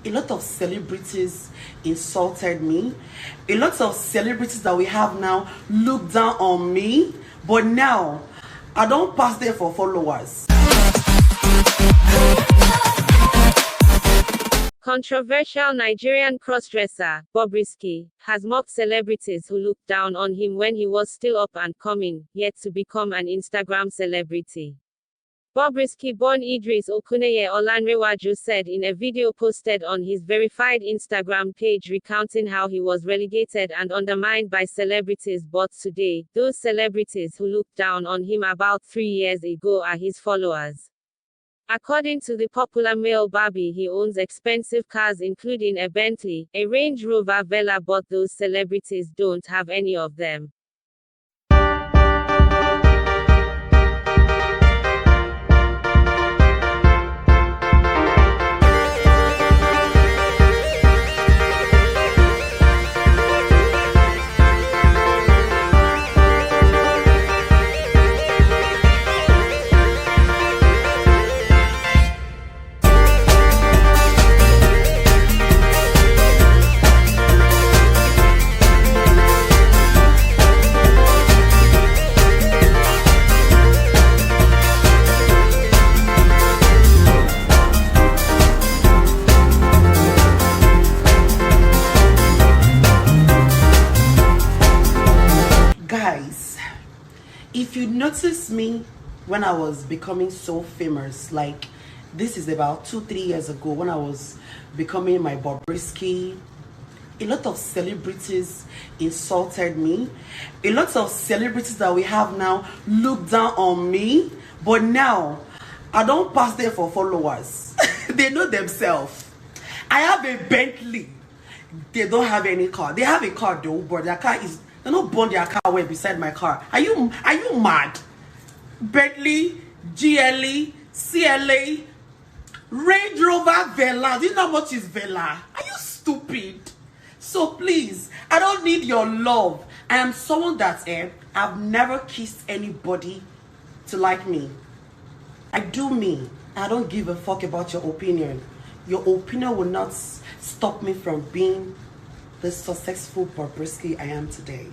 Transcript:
a lot of celebrities insulted me. A lot of celebrities that we have now look down on me. But now, I don't pass there for followers. Controversial Nigerian crossdresser, Bobrisky, has mocked celebrities who looked down on him when he was still up and coming, yet to become an Instagram celebrity. Bobrisky, born Idris Okuneye Olanrewaju, said in a video posted on his verified Instagram page recounting how he was relegated and undermined by celebrities, but today, those celebrities who looked down on him about 3 years ago are his followers. According to the popular male Barbie, he owns expensive cars including a Bentley, a Range Rover Vela, but those celebrities don't have any of them. Guys, if you notice me when I was becoming so famous, like this is about 2-3 years ago when I was becoming my Bobrisky, a lot of celebrities insulted me. A lot of celebrities that we have now look down on me. But now, I don't pass there for followers. They know themselves. I have a Bentley. They don't have any car. They have a car though, but their car is... They don't burn their car away beside my car. Are you mad? Bentley, GLE, CLA, Range Rover Vela. Do you know how much is Vela? Are you stupid? So please, I don't need your love. I am someone that I've never kissed anybody to like me. I do me. I don't give a fuck about your opinion. Your opinion will not stop me from being the successful Bobrisky I am today.